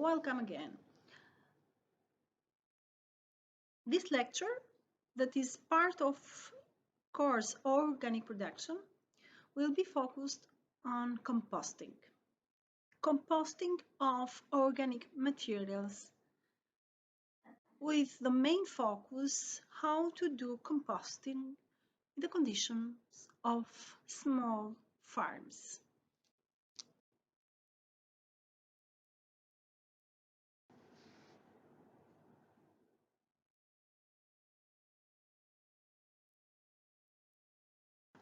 welcome again. This lecture, that is part of course Organic Production, will be focused on composting. Composting of organic materials, with the main focus how to do composting in the conditions of small farms.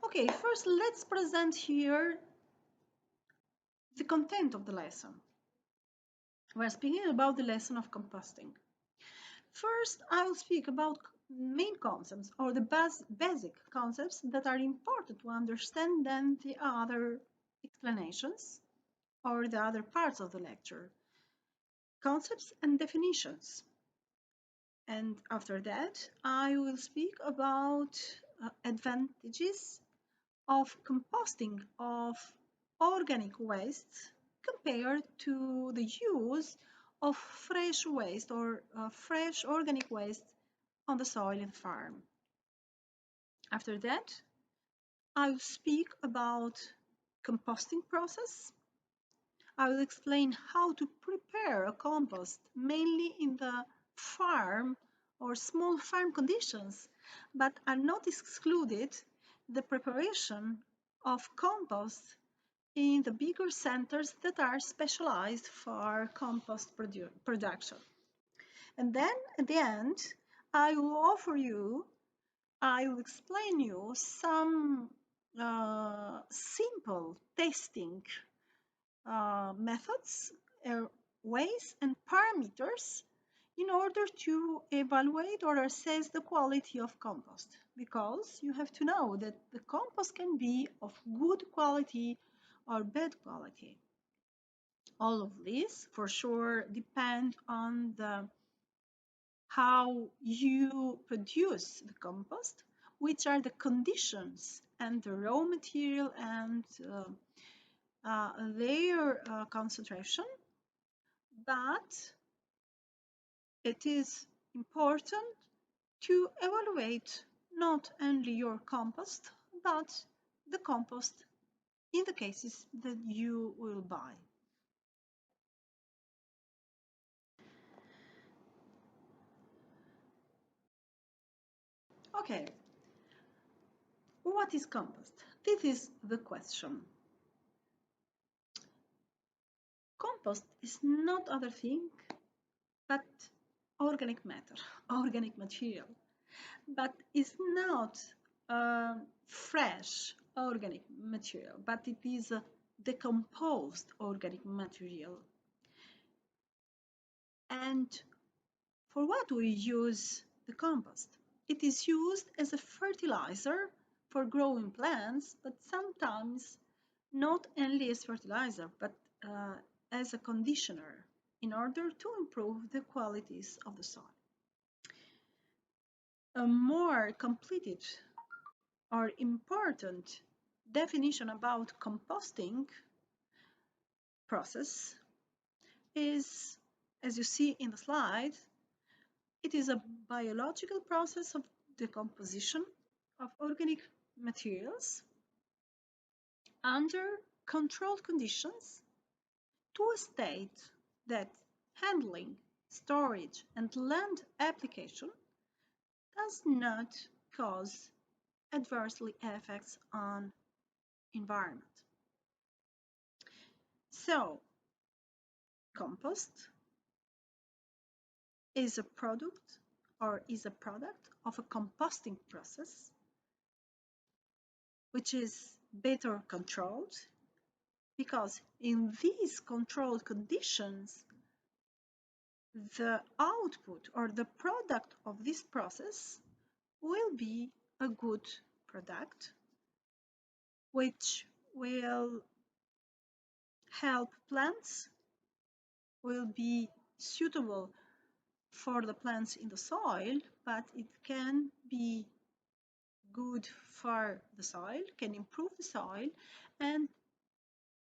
Okay, first let's present here the content of the lesson. We're speaking about the lesson of composting. First, I will speak about main concepts or the basic concepts that are important to understand than the other explanations or the other parts of the lecture. Concepts and definitions. And after that, I will speak about advantages of composting of organic waste compared to the use of fresh waste or fresh organic waste on the soil and farm. After that, I will speak about composting process. I will explain how to prepare a compost, mainly in the farm or small farm conditions, but are not excluded the preparation of compost in the bigger centers that are specialized for compost production. And then at the end, I will explain you some simple testing methods, ways and parameters in order to evaluate or assess the quality of compost, because you have to know that the compost can be of good quality or bad quality. All of this for sure depend on how you produce the compost, which are the conditions and the raw material and their concentration. But it is important to evaluate not only your compost, but the compost in the cases that you will buy. Okay, what is compost? This is the question. Compost is not other thing but organic matter, organic material, but it's not fresh organic material, but it is a decomposed organic material. And for what we use the compost? It is used as a fertilizer for growing plants, but sometimes not only as fertilizer, but as a conditioner in order to improve the qualities of the soil. A more completed or important definition about composting process is, as you see in the slide, it is a biological process of decomposition of organic materials under controlled conditions to a state that handling, storage, and land application does not cause adversely effects on environment. So, compost is a product of a composting process which is better controlled, because in these controlled conditions the output or the product of this process will be a good product which will help plants, will be suitable for the plants in the soil, but it can be good for the soil, can improve the soil, and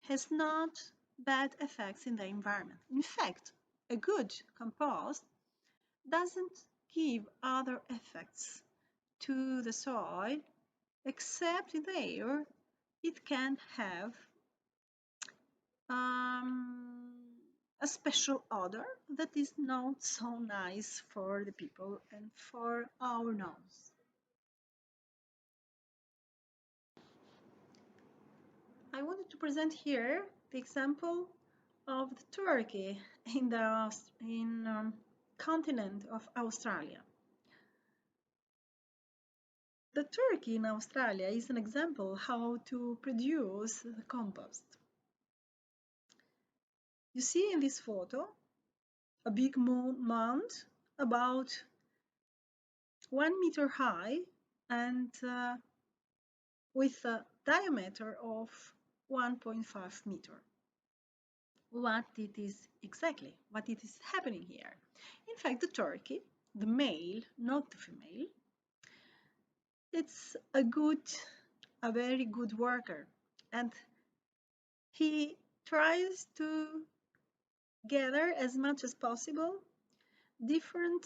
has not bad effects in the environment. In fact, a good compost doesn't give other effects to the soil except there it can have um, a special odor that is not so nice for the people and for our nose. I wanted to present here the example of the turkey in the continent of Australia. The turkey in Australia is an example how to produce the compost. You see in this photo a big mound about 1 meter high and with a diameter of 1.5 meter. What it is exactly, what it is happening here? In fact, the turkey, the male, not the female, it's a very good worker, and he tries to gather as much as possible different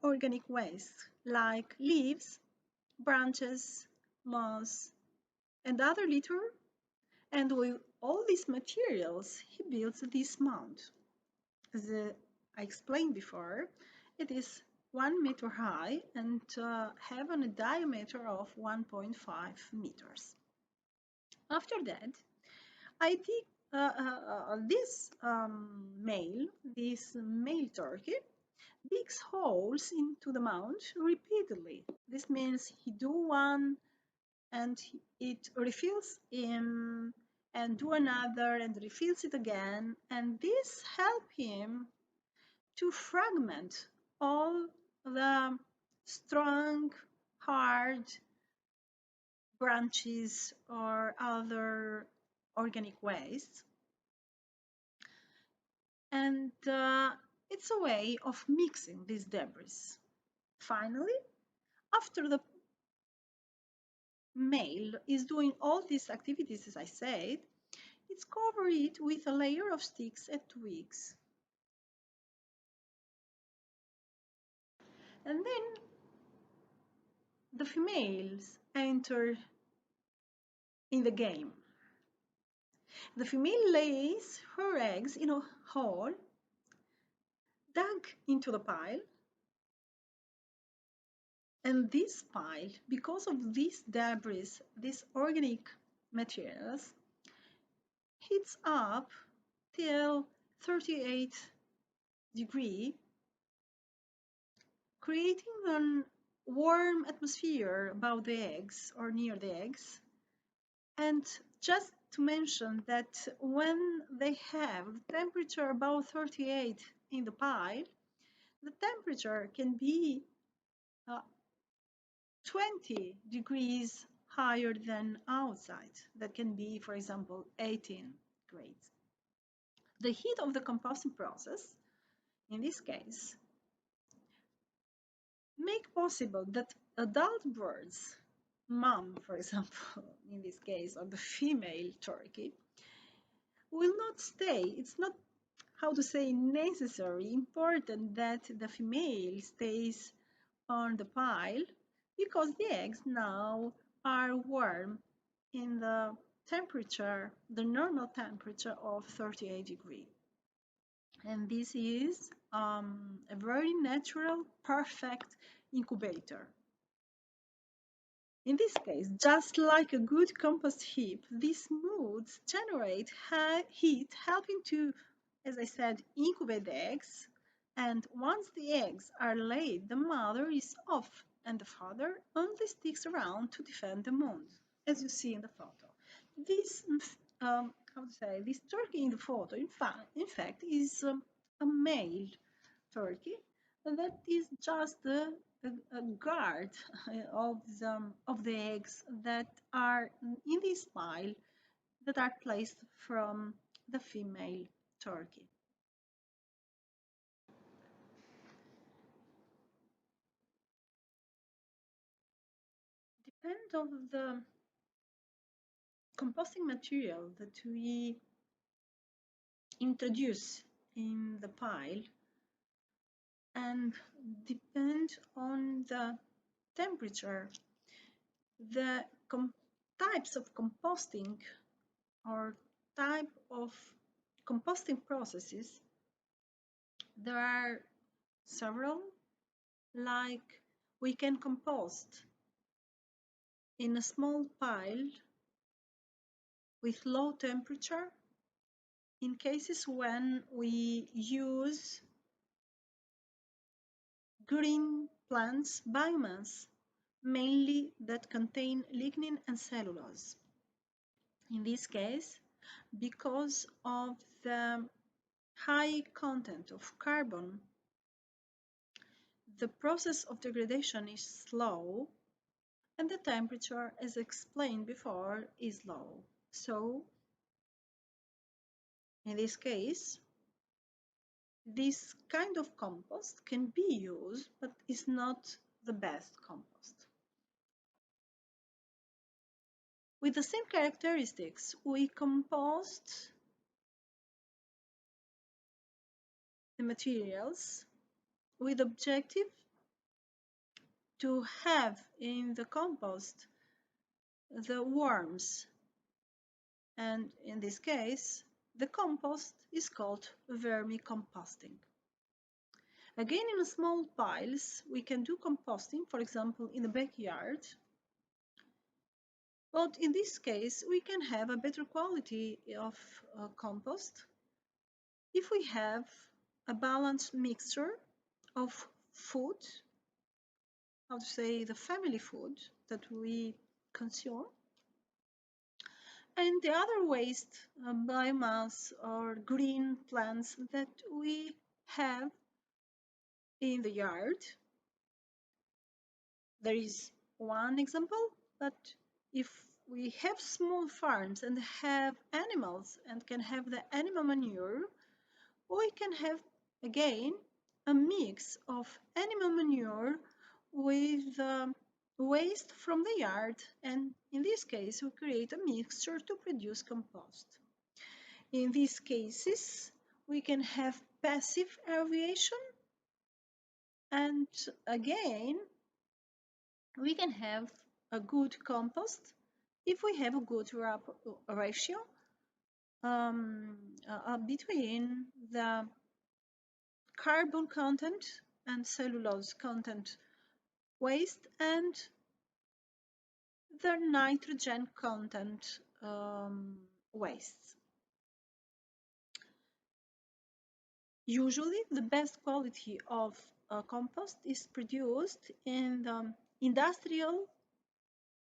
organic waste like leaves, branches, moss, and other litter, and with all these materials he builds this mound. As I explained before, it is 1 meter high and have a diameter of 1.5 meters. After that, I think this male turkey digs holes into the mound repeatedly. This means he do one and it refills him and do another and refills it again, and this help him to fragment all the strong, hard branches or other organic waste. And it's a way of mixing these debris. Finally, after the male is doing all these activities, as I said, it's covered it with a layer of sticks and twigs. And then the females enter in the game. The female lays her eggs in a hole dug into the pile, and this pile, because of these debris, these organic materials, heats up till 38 degrees, creating a warm atmosphere about the eggs or near the eggs. And just to mention that when they have temperature about 38 in the pile, the temperature can be 20 degrees higher than outside. That can be, for example, 18 grades. The heat of the composting process, in this case, make possible that adult birds, mom, for example, in this case, or the female turkey, will not stay. It's not, how to say, necessary, important that the female stays on the pile because the eggs now are warm in the temperature, the normal temperature of 38 degrees. And this is a very natural, perfect incubator. In this case, just like a good compost heap, these moulds generate high heat, helping to, as I said, incubate the eggs. And once the eggs are laid, the mother is off and the father only sticks around to defend the mound, as you see in the photo. This, this turkey in the photo, in fact, is a male turkey that is just a guard of the eggs that are in this pile that are placed from the female turkey. Depend on the composting material that we introduce in the pile and depend on the temperature. The types of composting or type of composting processes, there are several, like we can compost in a small pile with low temperature in cases when we use green plants biomass, mainly that contain lignin and cellulose. In this case, because of the high content of carbon, the process of degradation is slow and the temperature, as explained before, is low. So, in this case, this kind of compost can be used, but is not the best compost. With the same characteristics, we compost the materials with objective to have in the compost the worms, and in this case the compost is called vermicomposting. Again, in small piles we can do composting, for example in the backyard, but in this case we can have a better quality of compost if we have a balanced mixture of food, how to say, the family food that we consume, and the other waste, biomass or green plants that we have in the yard. There is one example, but if we have small farms and have animals and can have the animal manure, we can have again a mix of animal manure with waste from the yard, and in this case we create a mixture to produce compost. In these cases we can have passive aeration, and again we can have a good compost if we have a good ratio between the carbon content and cellulose content waste and the nitrogen content waste. Usually the best quality of compost is produced in the industrial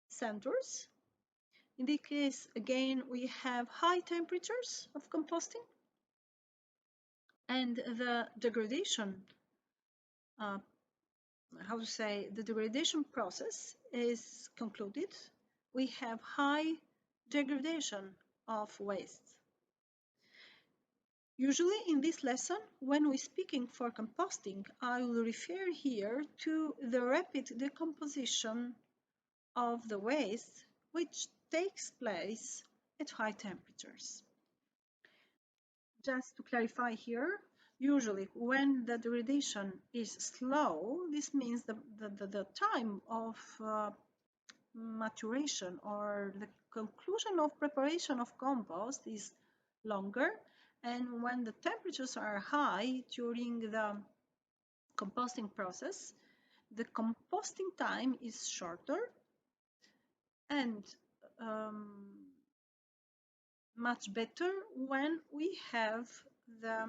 centers. In this case, again, we have high temperatures of composting, and the degradation, the degradation process is concluded. We have high degradation of waste. Usually in this lesson, when we're speaking for composting, I will refer here to the rapid decomposition of the waste, which takes place at high temperatures. Just to clarify here, usually when the degradation is slow, this means the time of maturation or the conclusion of preparation of compost is longer, and when the temperatures are high during the composting process, the composting time is shorter and much better when we have the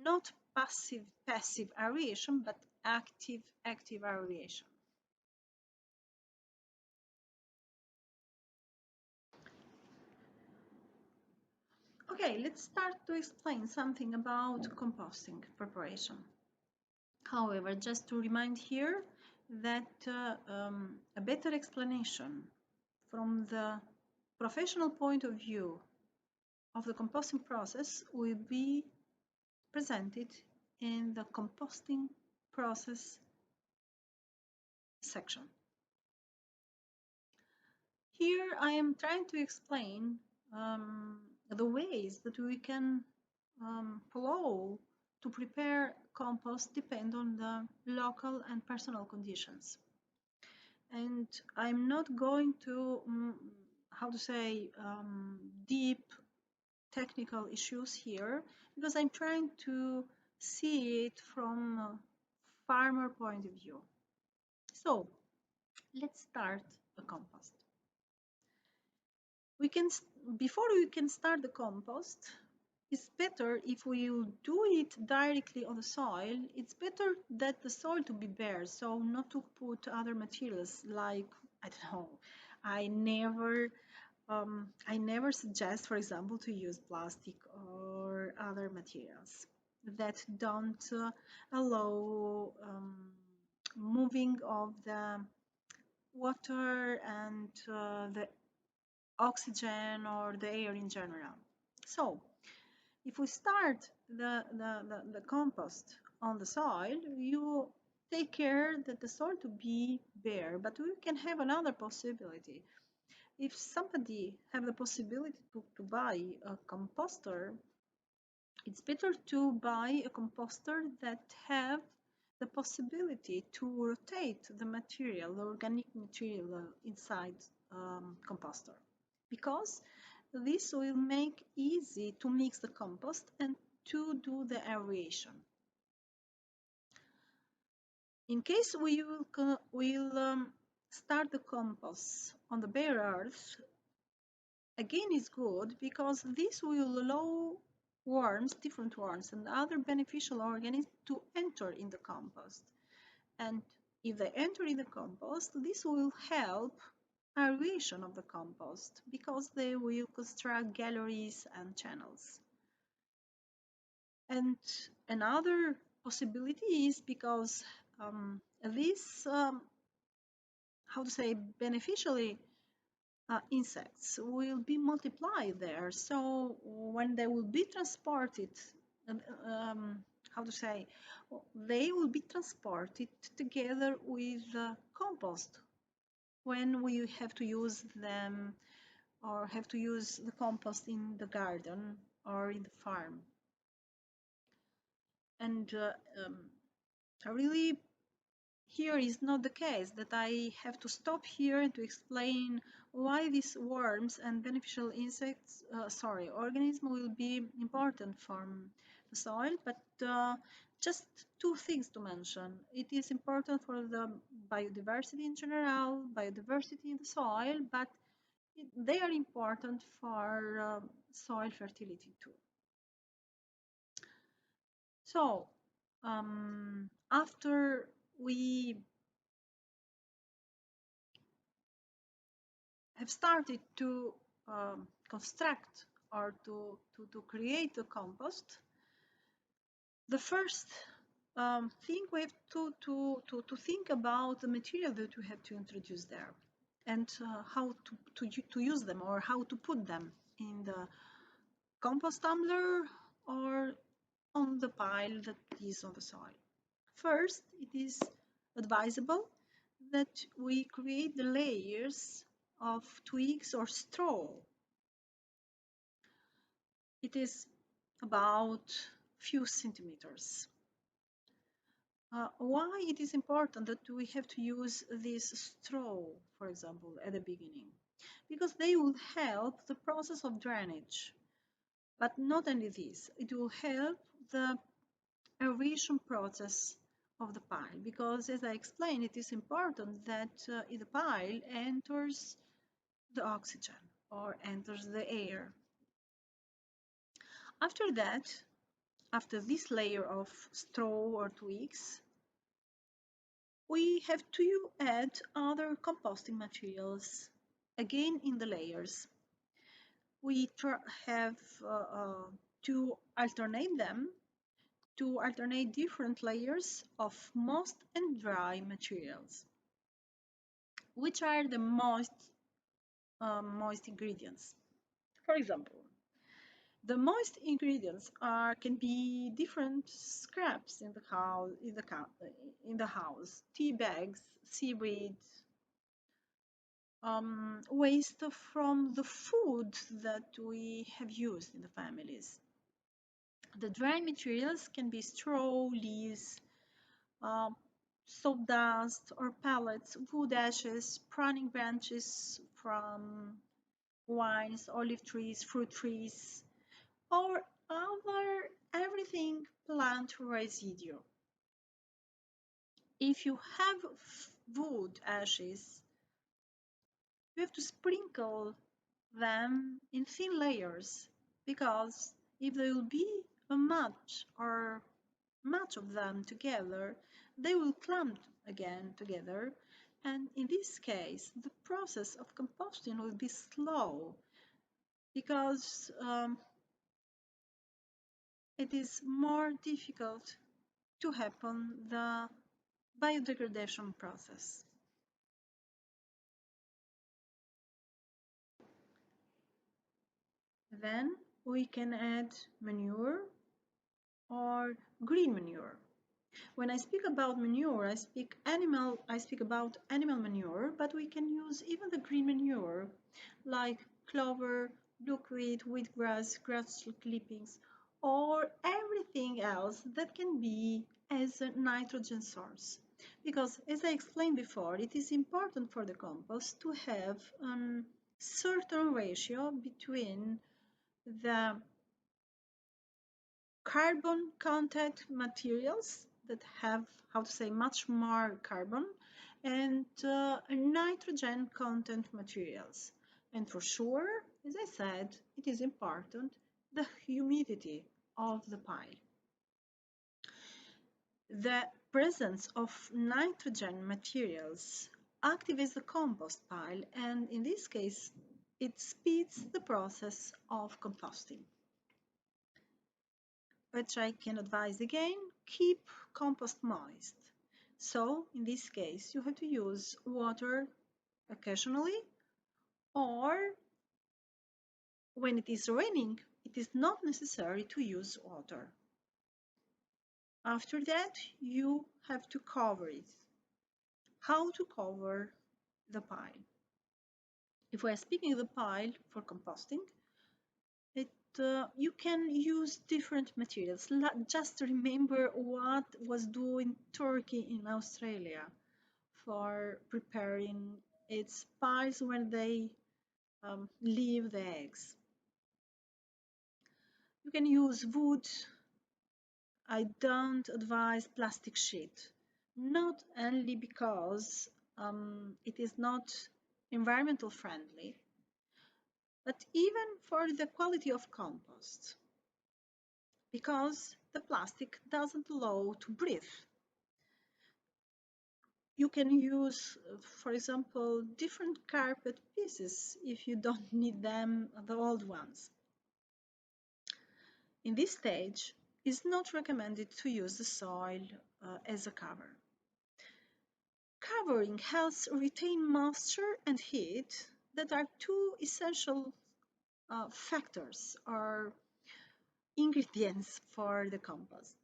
not passive aeration but active aeration. Okay, let's start to explain something about composting preparation. However, just to remind here that a better explanation from the professional point of view of the composting process will be presented in the composting process section. Here I am trying to explain the ways that we can follow to prepare compost depend on the local and personal conditions. And I'm not going to, how to say, deep technical issues here because I'm trying to see it from a farmer point of view. So let's start a compost. We can, before we can start the compost, it's better if we do it directly on the soil. It's better that the soil to be bare, so not to put other materials like, I don't know, I never I never suggest, for example, to use plastic or other materials that don't allow moving of the water and the oxygen or the air in general. So, if we start the compost on the soil, you take care that the soil to be bare, but we can have another possibility. If somebody have the possibility to buy a composter, it's better to buy a composter that have the possibility to rotate the material, the organic material inside composter, because this will make easy to mix the compost and to do the aeration. In case we will start the compost on the bare earth, again is good because this will allow worms, different worms and other beneficial organisms to enter in the compost. And if they enter in the compost, this will help aeration of the compost because they will construct galleries and channels. And another possibility is because this, how to say, beneficially insects will be multiplied there. So when they will be transported, um, how to say, they will be transported together with compost when we have to use them or have to use the compost in the garden or in the farm. And really here is not the case that I have to stop here and to explain why these worms and beneficial insects, organisms will be important for the soil, but just two things to mention. It is important for the biodiversity in general, biodiversity in the soil, but they are important for soil fertility too. So, after we have started to construct or to create a compost, the first thing we have to think about the material that we have to introduce there and how to use them or how to put them in the compost tumbler or on the pile that is on the soil. First, it is advisable that we create the layers of twigs or straw. It is about few centimeters. Why it is important that we have to use this straw, for example, at the beginning? Because they will help the process of drainage. But not only this, it will help the aeration process of the pile, because as I explained, it is important that in the pile enters the oxygen or enters the air. After that, after this layer of straw or twigs, we have to add other composting materials, again in the layers. We have to alternate them, to alternate different layers of moist and dry materials. Which are the most moist ingredients? For example, the moist ingredients can be different scraps in the house, tea bags, seaweed, waste from the food that we have used in the families. The dry materials can be straw, leaves, um, sawdust or pellets, wood ashes, pruning branches from vines, olive trees, fruit trees, or other everything plant residue. If you have wood ashes, you have to sprinkle them in thin layers because if there will be a much of them together, they will clump again together, and in this case the process of composting will be slow because it is more difficult to happen the biodegradation process. Then we can add manure or green manure. When I speak about manure, I speak about animal manure, but we can use even the green manure like clover, buckwheat, wheatgrass, grass clippings, or everything else that can be as a nitrogen source. Because as I explained before, it is important for the compost to have a certain ratio between the carbon content materials that have, how to say, much more carbon and nitrogen content materials. And for sure, as I said, it is important the humidity of the pile. The presence of nitrogen materials activates the compost pile, and in this case, it speeds the process of composting. But I can advise again, keep compost moist. So in this case, you have to use water occasionally, or when it is raining, it is not necessary to use water. After that, you have to cover it. How to cover the pile? If we are speaking of the pile for composting, you can use different materials. Just remember what was done in Turkey in Australia for preparing its pies when they leave the eggs. You can use wood. I don't advise plastic sheet, not only because it is not environmental friendly, but even for the quality of compost, because the plastic doesn't allow to breathe. You can use, for example, different carpet pieces if you don't need them, the old ones. In this stage, it's not recommended to use the soil as a cover. Covering helps retain moisture and heat that are two essential factors or ingredients for the compost.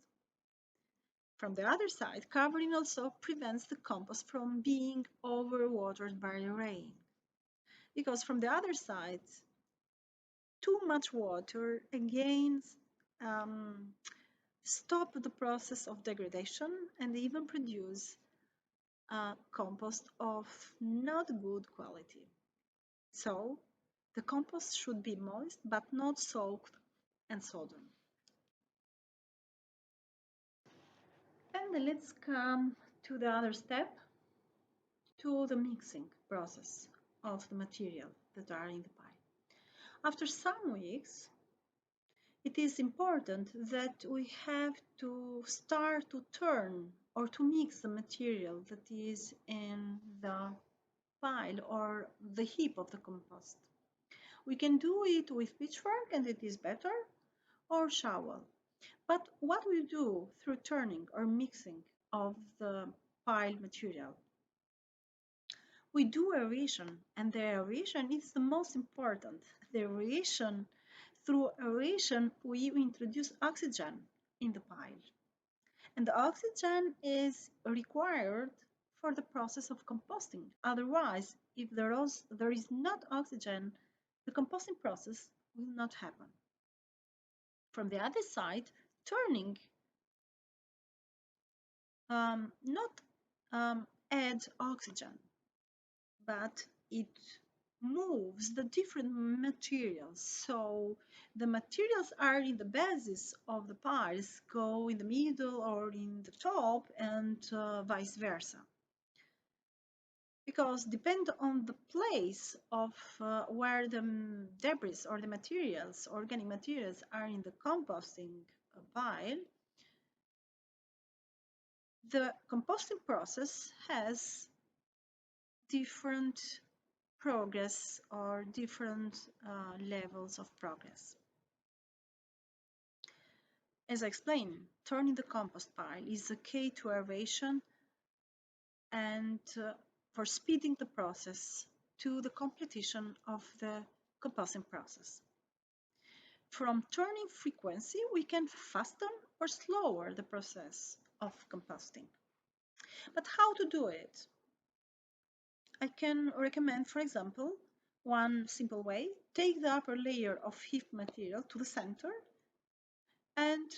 From the other side, covering also prevents the compost from being overwatered by rain. Because from the other side, too much water again stop the process of degradation and even produce a compost of not good quality. So the compost should be moist but not soaked and sodden. And let's come to the other step, to the mixing process of the material that are in the pile. After some weeks, it is important that we have to start to turn or to mix the material that is in the pile or the heap of the compost. We can do it with pitchfork and it is better, or shovel. But what we do through turning or mixing of the pile material? We do aeration, and the aeration is the most important. The aeration, through aeration, we introduce oxygen in the pile. And the oxygen is required for the process of composting. Otherwise, if there is not oxygen, the composting process will not happen. From the other side, turning not adds oxygen, but it moves the different materials. So the materials are in the bases of the piles, go in the middle or in the top, and vice versa. Because depend on the place of where the debris or the materials, organic materials, are in the composting pile, the composting process has different progress or different levels of progress. As I explained, turning the compost pile is a key to aeration and for speeding the process to the completion of the composting process. From turning frequency, we can fasten or slower the process of composting. But how to do it? I can recommend, for example, one simple way. Take the upper layer of heap material to the center and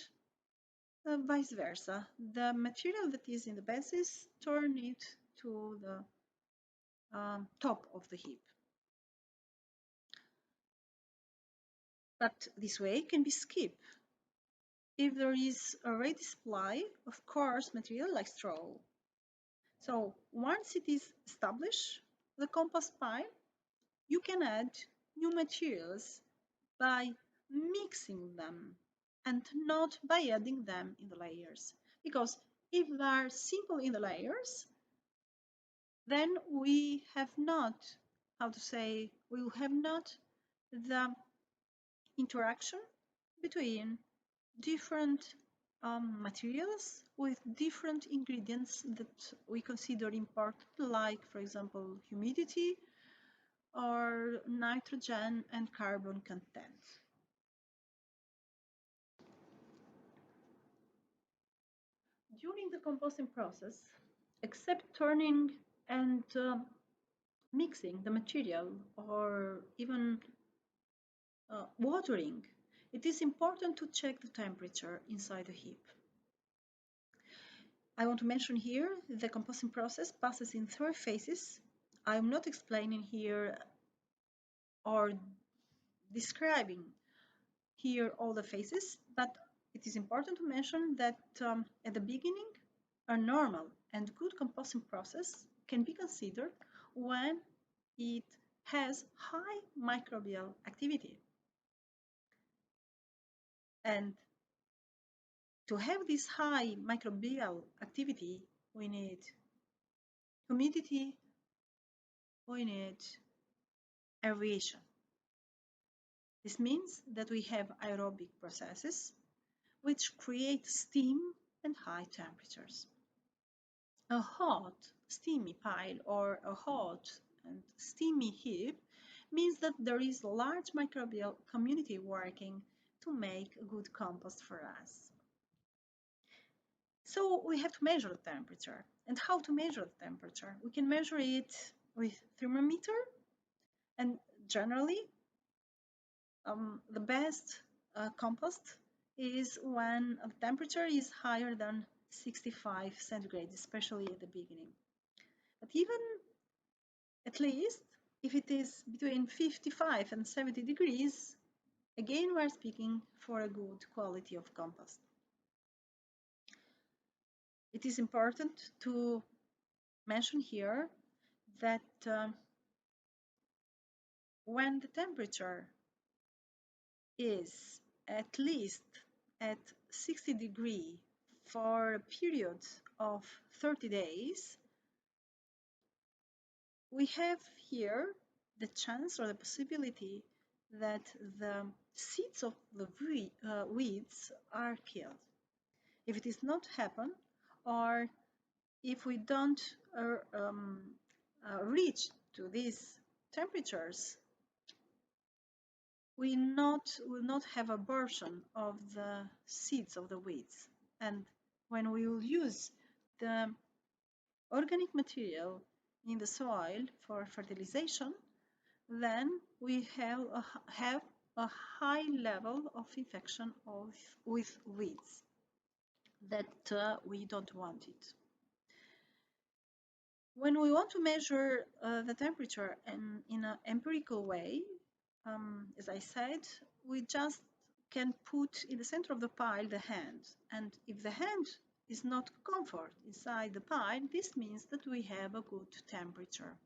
vice versa. The material that is in the basis, turn it to the top of the heap. But this way can be skipped if there is a ready supply of coarse material like straw. So once it is established, the compost pile, you can add new materials by mixing them and not by adding them in the layers. Because if they are simple in the layers, then we have not, we will have not the interaction between different materials with different ingredients that we consider important, like, for example, humidity or nitrogen and carbon content. During the composting process, except turning and mixing the material or even watering, it is important to check the temperature inside the heap. I want to mention here the composting process passes in 3 phases. I'm not explaining here or describing here all the phases, but it is important to mention that at the beginning, a normal and good composting process can be considered when it has high microbial activity. And to have this high microbial activity, we need humidity, we need aeration. This means that we have aerobic processes which create steam and high temperatures. A hot, steamy pile or a hot and steamy heap means that there is a large microbial community working to make a good compost for us. So we have to measure the temperature. And how to measure the temperature? We can measure it with thermometer, and generally the best compost is when the temperature is higher than 65 centigrade, especially at the beginning. But even at least if it is between 55 and 70 degrees, again we are speaking for a good quality of compost. It is important to mention here that when the temperature is at least at 60 degrees for a period of 30 days, we have here the chance or the possibility that the seeds of the weeds are killed. If it is not happen, or if we don't reach to these temperatures, we will not have abortion of the seeds of the weeds. And when we will use the organic material in the soil for fertilization, then we have a high level of infection with weeds that we don't want it. When we want to measure the temperature in an empirical way, as I said, we just can put in the center of the pile the hand. And if the hand is not comfort inside the pile, this means that we have a good temperature.